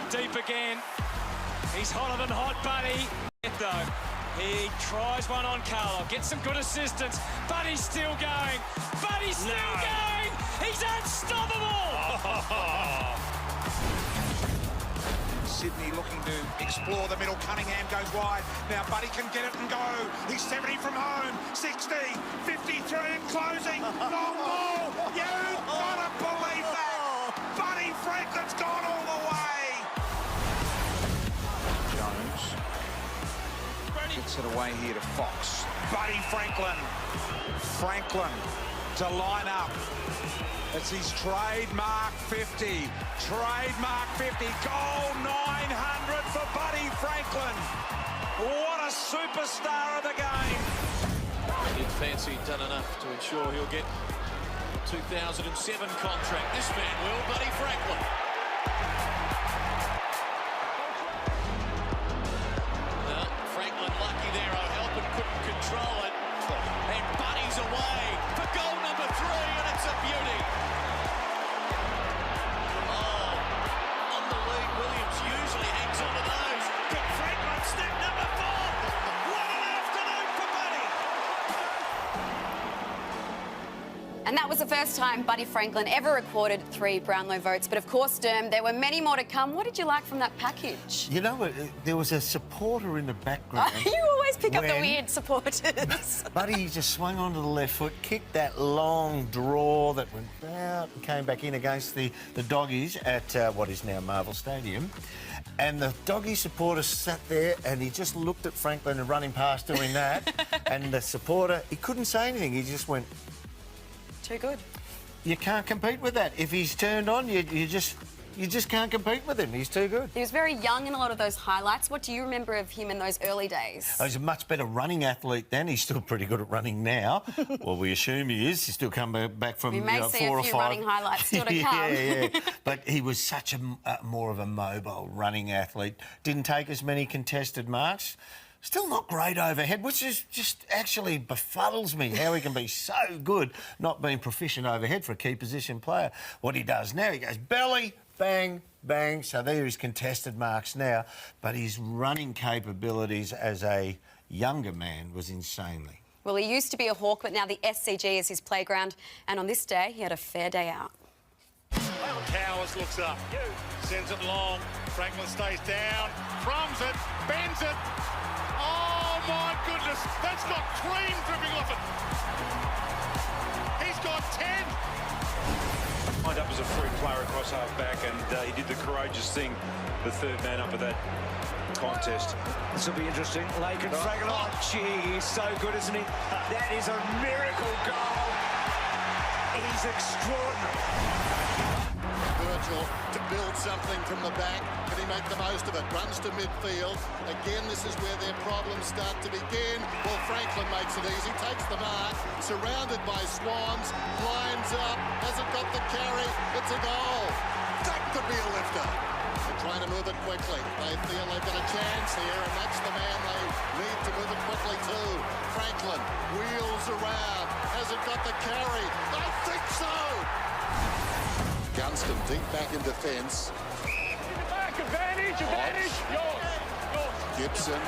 deep again. He's hotter than hot, Buddy. Though he tries one on Carlo, gets some good assistance. Buddy's still going. Buddy's still going. He's unstoppable. Sydney looking to explore the middle. Cunningham goes wide. Now Buddy can get it and go. He's 70 from home. 60, 53 and closing. Long ball. You've got to believe that. Buddy Franklin's gone all the way. Jones gets it away here to Fox. Buddy Franklin. Franklin to line up. It's his trademark 50. Trademark 50. Goal 900 for Buddy Franklin. What a superstar of the game. Did Fancy done enough to ensure he'll get a 2007 contract? This man will, Buddy Franklin. Well, Franklin lucky there. O'Halpin couldn't control it. And Buddy's away for goal number 3, and it's a beauty. Oh, on the lead, Williams usually hangs on to those. But Franklin step number 4. What an afternoon for Buddy. And that was the first time Buddy Franklin ever recorded 3 Brownlow votes. But of course, Derm, there were many more to come. What did you like from that package? You know, there was a supporter in the background. You always pick up the weird supporters. Buddy just swung onto the left foot, kicked that long draw that went out and came back in against the Doggies at what is now Marvel Stadium. And the Doggy supporter sat there and he just looked at Franklin and running past doing that. And the supporter, he couldn't say anything. He just went... Too good. You can't compete with that. If he's turned on, you just can't compete with him. He's too good. He was very young in a lot of those highlights. What do you remember of him in those early days? He's a much better running athlete then. He's still pretty good at running now. Well, we assume he is. He's still come back from we may see 4 a or few 5 running highlights still to come. Yeah. But he was such a more of a mobile running athlete. Didn't take as many contested marks. Still not great overhead, which is just actually befuddles me how he can be so good not being proficient overhead for a key position player. What he does now, he goes belly, bang, bang. So there is contested marks now. But his running capabilities as a younger man was insanely. Well, he used to be a Hawk, but now the SCG is his playground. And on this day, he had a fair day out. Towers looks up, sends it long. Franklin stays down, thrums it, bends it. Oh, my goodness, that's got cream dripping off it. He's got 10. Lined up as a free player across half-back, and he did the courageous thing, the third man up of that contest. This will be interesting. Lake and Franklin. Oh, gee, he's so good, isn't he? That is a miracle goal. He's extraordinary. Virgil to build something from the back. Can he make the most of it? Runs to midfield. Again, this is where their problems start to begin. Well, Franklin makes it easy, takes the mark, surrounded by Swans, lines up, hasn't got the carry. It's a goal. That could be a lifter. They're trying to move it quickly. They feel they've got a chance here, and that's the man they need to move it quickly to. Franklin wheels around. Hasn't got the carry. I think so. Gunston deep back in defence. Back, advantage. Yours. Gibson.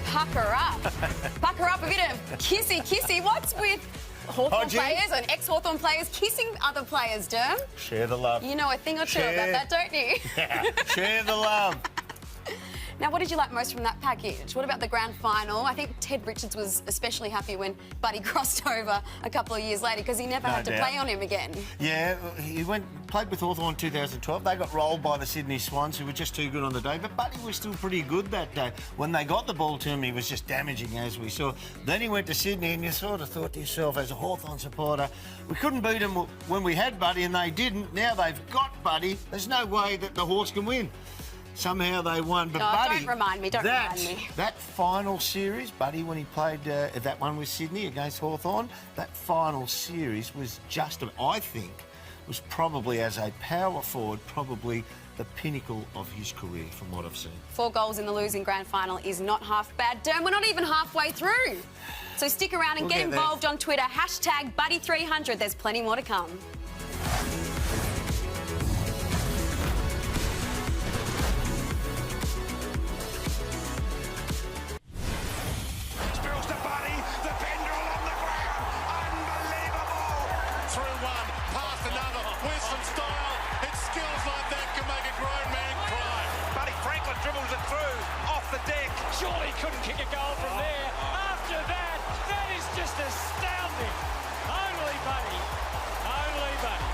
Pucker up. Pucker up a bit of kissy. What's with Hawthorn players and ex-Hawthorn players kissing other players, Derm? Share the love. You know a thing or two about that, don't you? Yeah. Share the love. Now, what did you like most from that package? What about the grand final? I think Ted Richards was especially happy when Buddy crossed over a couple of years later because he never had to play on him again. Yeah, he played with Hawthorn in 2012. They got rolled by the Sydney Swans, who were just too good on the day, but Buddy was still pretty good that day. When they got the ball to him, he was just damaging, as we saw. Then he went to Sydney, and you sort of thought to yourself, as a Hawthorn supporter, we couldn't beat them when we had Buddy, and they didn't. Now they've got Buddy. There's no way that the Hawks can win. Somehow they won, but Buddy... Don't remind me. That final series, Buddy, when he played that one with Sydney against Hawthorn, that final series was just, I think, was probably, as a power forward, probably the pinnacle of his career, from what I've seen. 4 goals in the losing grand final is not half bad. Derm, we're not even halfway through. So stick around and get involved on Twitter. #Buddy300. There's plenty more to come. Spills to Buddy, the pendulum on the ground. Unbelievable. Through one, past another, with some style. It's skills like that can make a grown man cry. Buddy Franklin dribbles it through, off the deck. Surely couldn't kick a goal from there. After that, that is just astounding. Only Buddy. Only Buddy.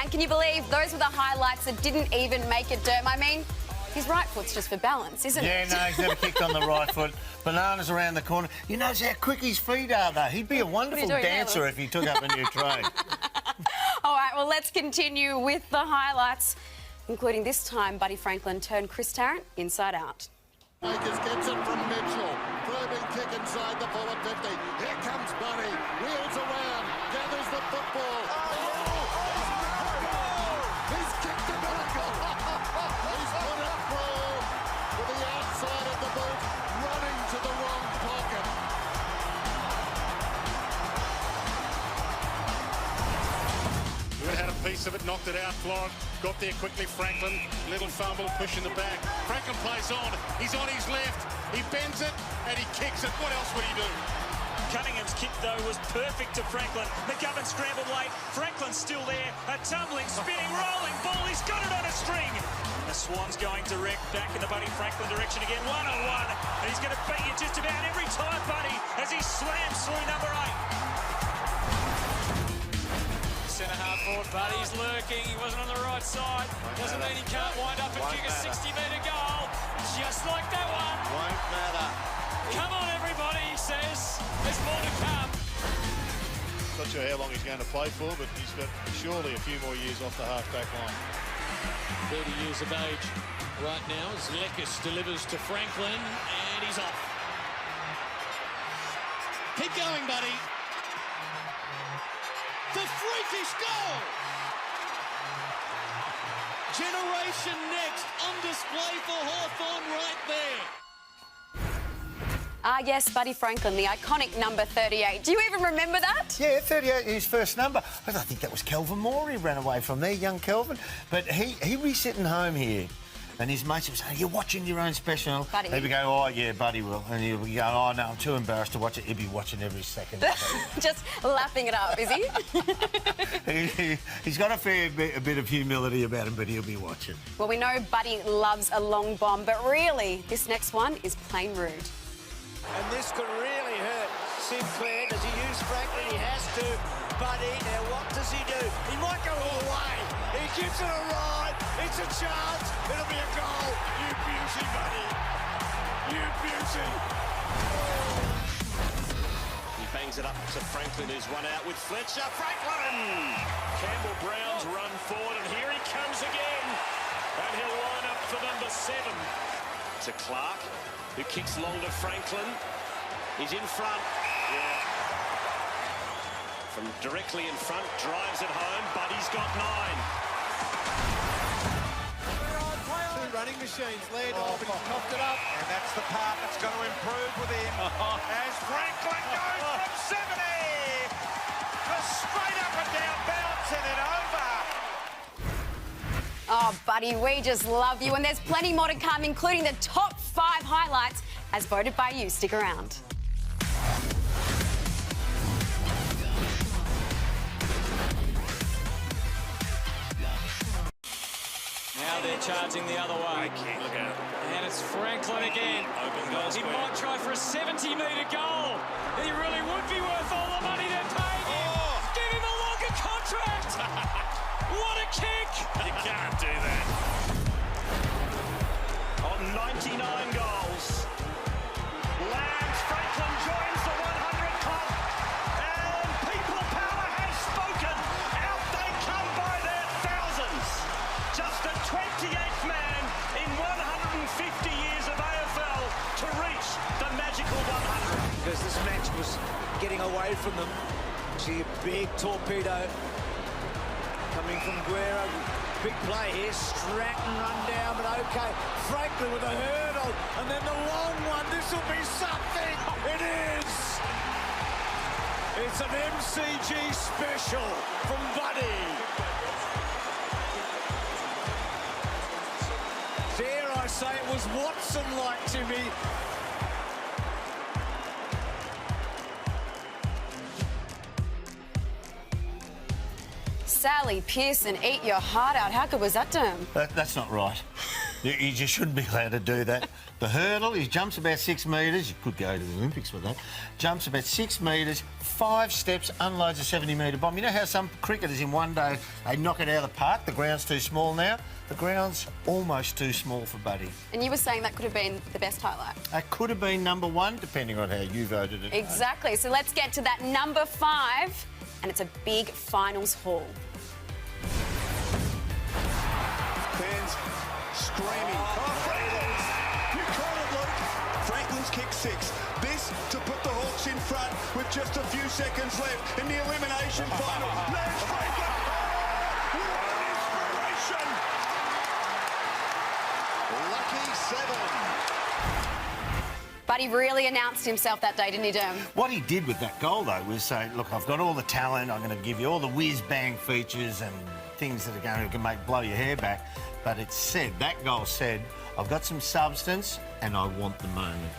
And can you believe those were the highlights that didn't even make it, Derm? I mean, his right foot's just for balance, isn't it? Yeah, no, he's never kicked on the right foot. Bananas around the corner. You notice how quick his feet are, though. He'd be a wonderful doing now, dancer Lewis? if he took up a new trade. All right, well, let's continue with the highlights, including this time Buddy Franklin turned Chris Tarrant inside out. Akers gets it from Mitchell. Probing kick inside the forward 50. Here comes Buddy. Wheels around. Gathers the football. He's kicked a miracle. He's put it through to the outside of the boot, running to the wrong pocket. We had a piece of it, knocked it out, Florent. Got there quickly, Franklin. Little fumble, push in the back. Franklin plays on. He's on his left. He bends it and he kicks it. What else would he do? Cunningham's kick, though, was perfect to Franklin. McGovern scrambled late. Franklin's still there. A tumbling, spinning, rolling ball. He's got it on a string. The Swans going direct, back in the Buddy Franklin direction again. One-on-one. And he's going to beat you just about every time, Buddy, as he slams through number 8. Centre half forward, Buddy's lurking. He wasn't on the right side. Doesn't mean he can't wind up and kick a 60-metre goal. Just like that one. Won't matter. Come on, everybody, he says. There's more to come. Not sure how long he's going to play for, but he's got surely a few more years off the half-back line. 30 years of age right now as Lekis delivers to Franklin, and he's off. Keep going, Buddy. The freakish goal! Generation Next on display for Hawthorn right there. Ah, yes, Buddy Franklin, the iconic number 38. Do you even remember that? Yeah, 38, his first number. I think that was Kelvin Moore he ran away from there, young Kelvin. But he was sitting home here, and his mates would say, you're watching your own special. Buddy. He'd go, oh, yeah, Buddy will. And he'd be going, oh, no, I'm too embarrassed to watch it. He'd be watching every second. Just lapping it up, is he? He's got a bit of humility about him, but he'll be watching. Well, we know Buddy loves a long bomb, but really, this next one is plain rude. And this could really hurt Sinclair. Does he use Franklin? He has to. Buddy, now what does he do? He might go all the way. He gives it a ride. It's a chance. It'll be a goal. You beauty, Buddy. You beauty. He bangs it up to Franklin, who's run out with Fletcher. Franklin! Campbell Brown's run forward, and here he comes again. And he'll line up for number 7. To Clark, who kicks long to Franklin. He's in front. Yeah. From directly in front, drives it home. Buddy's got 9. Two running machines led off, and he's topped it up. And that's the part that's going to improve with him. As Franklin goes from 70. Just straight up and down, bouncing it over. Oh, Buddy, we just love you. And there's plenty more to come, including the top 5 highlights as voted by you. Stick around. Now they're charging the other way. Look at it. And it's Franklin again. Open goal He square. might try for a 70-metre goal. He really would be worth all the money they're paying him. Give him a longer contract. What a kick. You can't do that. On 99 goals. Lambs, Franklin joins the 100 club. And people power has spoken. Out they come by their thousands. Just the 28th man in 150 years of AFL to reach the magical 100. Because this match was getting away from them. See a big torpedo coming from Guerra. Big play here. Stratton run down, but okay. Franklin with a hurdle, and then the long one. This will be something. It is. It's an MCG special from Buddy. Dare I say it was Watson-like, Timmy. Sally Pearson, eat your heart out. How good was that to him? That's not right. You just shouldn't be allowed to do that. The hurdle, he jumps about 6 metres. You could go to the Olympics with that. Jumps about 6 metres, 5 steps, unloads a 70-metre bomb. You know how some cricketers in one day, they knock it out of the park? The ground's too small now. The ground's almost too small for Buddy. And you were saying that could have been the best highlight. That could have been number 1, depending on how you voted it. Exactly. So let's get to that number 5, and it's a big finals haul. Fans screaming. Franklin's! You call it, Luke. Franklin's kick 6. This to put the Hawks in front with just a few seconds left in the elimination final. Les Franklin! Oh, what an inspiration! Lucky 7. Buddy really announced himself that day, didn't he, Derm? What he did with that goal, though, was say, look, I've got all the talent, I'm going to give you all the whiz-bang features and things that are going to blow your hair back. But it said, that goal said, I've got some substance and I want the moment.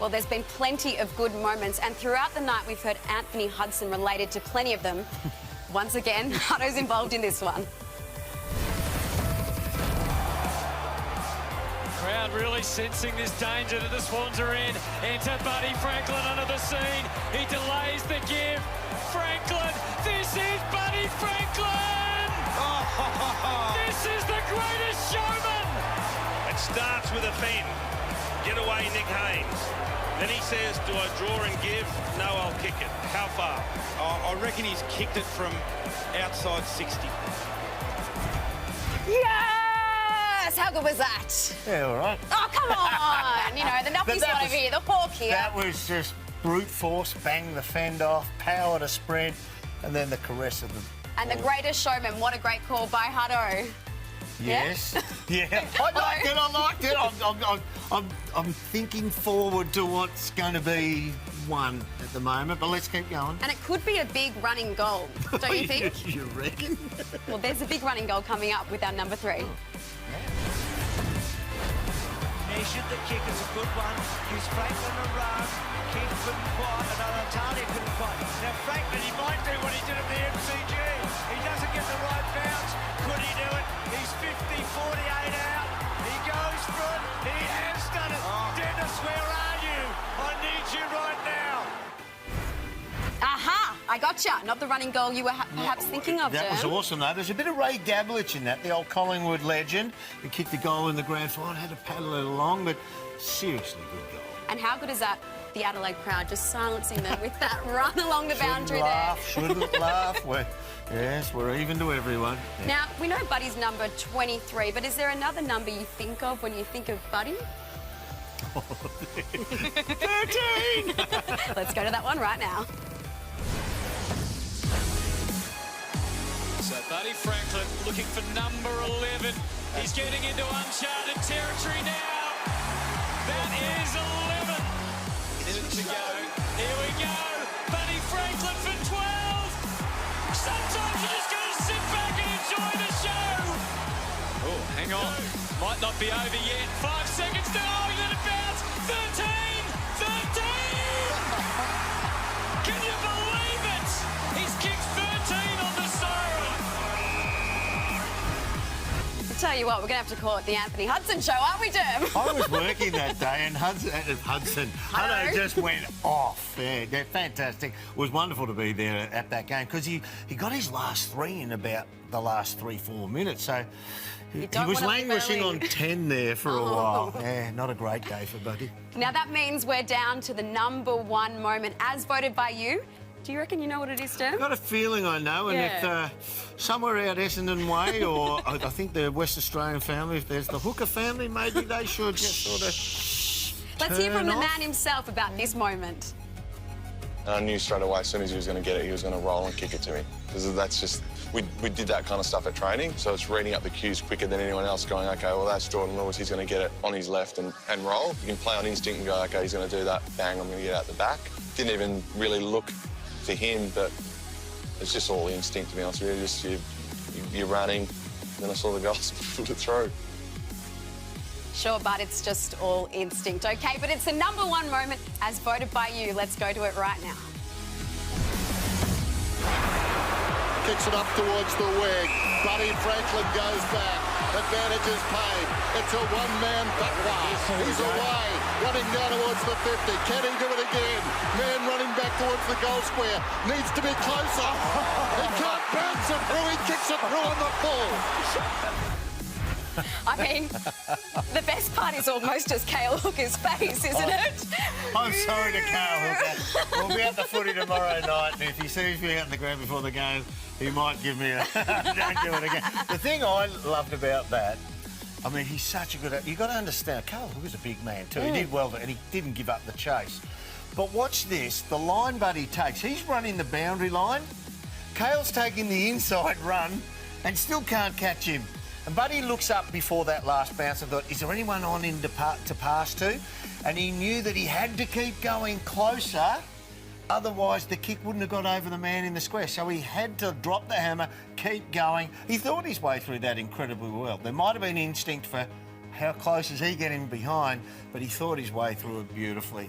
Well, there's been plenty of good moments, and throughout the night we've heard Anthony Hudson related to plenty of them. Once again, Hutto's involved in this one. Crowd really sensing this danger that the Swans are in. Enter Buddy Franklin under the scene. He delays the give. Franklin, this is Buddy Franklin! This is the greatest showman! It starts with a bend. Get away, Nick Haynes. Then he says, do I draw and give? No, I'll kick it. How far? I reckon he's kicked it from outside 60. Yes! How good was that? Yeah, all right. Oh, come on! You know, the Nuffy's one over here, the Hawk here. That was just brute force, bang the fend off, power to sprint, and then the caress of the... And the greatest showman, what a great call by Hutto. Yes. Yeah. I liked it. I'm thinking forward to what's going to be one at the moment, but let's keep going. And it could be a big running goal, don't you think? You reckon? Well, there's a big running goal coming up with our number 3. Measured the kick is a good one. Gives Franklin a run. Keith couldn't quite, another Talia couldn't quite. Now Franklin, he might do what he did at the MCG. He doesn't get the right bounce. Could he do it? He's 50-48 out. He goes for it. He has done it. Dennis, where are you? I need you right now. Aha! I gotcha. Not the running goal you were perhaps thinking of, That was Derm. awesome, though. There's a bit of Ray Gabelich in that, the old Collingwood legend, who kicked the goal in the grand final, had to paddle it along, but seriously good goal. And how good is that? The Adelaide crowd just silencing them with that run along the boundary Shouldn't laugh. We're even to everyone. Yeah. Now, we know Buddy's number 23, but is there another number you think of when you think of Buddy? 13! Let's go to that one right now. So Buddy Franklin looking for number 11. He's getting into uncharted territory now. That is 11. Minutes to go. Here we go. Buddy Franklin for 12. Sometimes you just got to sit back and enjoy the show. Oh, hang on. Might not be over yet. 5 seconds to go. He's going to bounce. 13. 13. Can you believe it? He's kicked 13 on the siren. Tell you what, we're going to have to call it the Anthony Hudson show, aren't we, Derm? I was working that day and Hutto just went off. Yeah, they're fantastic. It was wonderful to be there at that game because he got his last 3 in about the last 3-4 minutes. So he was languishing on 10 there for a while. Yeah, not a great day for Buddy. Now, that means we're down to the number 1 moment as voted by you. Do you reckon you know what it is, Derm? I've got a feeling I know, and if somewhere out Essendon Way, or I think the West Australian family, if there's the Hooker family, maybe they should just sort of Let's hear from the turn off. man himself about this moment. And I knew straight away, as soon as he was going to get it, he was going to roll and kick it to me. Because that's just, we did that kind of stuff at training, so it's reading up the cues quicker than anyone else, going, OK, well, that's Jordan Lewis, he's going to get it on his left and roll. You can play on instinct and go, OK, he's going to do that, bang, I'm going to get out the back. Didn't even really look for him, but it's just all instinct, to be honest with you. Just you're running, then I saw the guys put it through. Sure, but it's just all instinct. OK, but it's the #1 moment as voted by you. Let's go to it right now. Kicks it up towards the wing. Buddy Franklin goes back. Advantage is paid. It's a one-man Butler. He's away. Running down towards the 50. Can he do it again? Man running back towards the goal square. Needs to be closer. He can't bounce it through. He kicks it through on the full. I mean, the best part is almost just Cale Hooker's face, isn't it? I'm sorry to Cale Hooker. We'll be at the footy tomorrow night, and if he sees me out in the ground before the game, he might give me a don't do it again. The thing I loved about that, I mean, he's such a good... You've got to understand, Cale Hooker's a big man too. He did well, and he didn't give up the chase. But watch this, the line Buddy takes. He's running the boundary line. Cale's taking the inside run and still can't catch him. And Buddy looks up before that last bounce and thought, is there anyone on him to pass to? And he knew that he had to keep going closer, otherwise the kick wouldn't have got over the man in the square. So he had to drop the hammer, keep going. He thought his way through that incredibly well. There might have been instinct for how close is he getting behind, but he thought his way through it beautifully.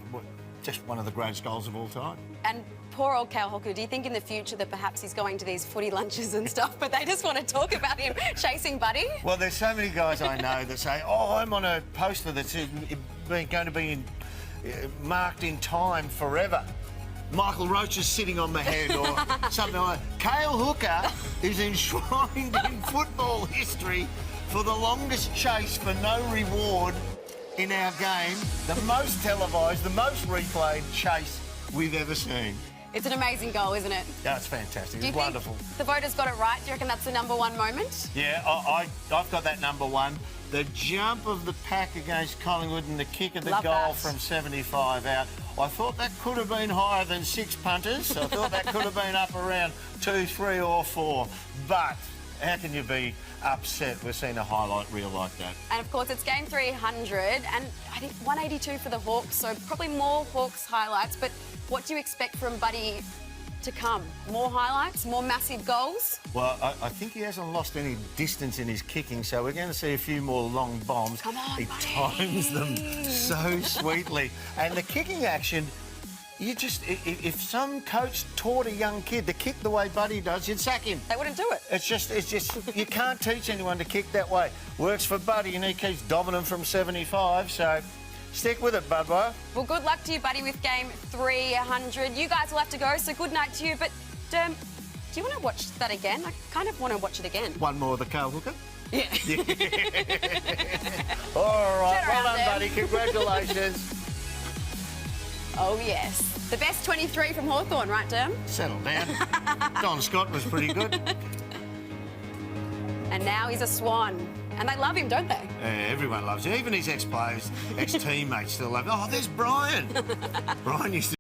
Just one of the greatest goals of all time. And poor old Cale Hooker, do you think in the future that perhaps he's going to these footy lunches and stuff, but they just want to talk about him chasing Buddy? Well, there's so many guys I know that say, oh, I'm on a poster that's going to be marked in time forever. Michael Roach is sitting on my head or something like that. Cale Hooker is enshrined in football history for the longest chase for no reward in our game, the most televised, the most replayed chase we've ever seen. It's an amazing goal, isn't it? Yeah, it's fantastic. Do you It's wonderful. think the voters got it right? Do you reckon that's the #1 moment? Yeah, I've got that #1. The jump of the pack against Collingwood and the kick of the Love goal that. from 75 out. I thought that could have been higher than 6 punters. I thought that could have been up around 2, 3 or 4. But how can you be upset? We've seen a highlight reel like that. And of course, it's game 300, and I think 182 for the Hawks, so probably more Hawks highlights. But what do you expect from Buddy to come? More highlights? More massive goals? Well, I think he hasn't lost any distance in his kicking, so we're going to see a few more long bombs. Come on, he Buddy. times them so sweetly. And the kicking action, you just... If some coach taught a young kid to kick the way Buddy does, you'd sack him. They wouldn't do it. It's just you can't teach anyone to kick that way. Works for Buddy and he keeps dobbing them from 75, so stick with it, Budweiser. Well, good luck to you, Buddy, with game 300. You guys will have to go, so good night to you. But, Derm, do you want to watch that again? I kind of want to watch it again. One more of the Cale Hooker. Yeah. All right, Turn well around done, there. Buddy. Congratulations. Oh, yes. The best 23 from Hawthorn, right, Derm? Settle down. Don Scott was pretty good. And now he's a Swan. And they love him, don't they? Everyone loves him. Even his ex-players, ex-teammates still love him. Oh, there's Brian. Brian used to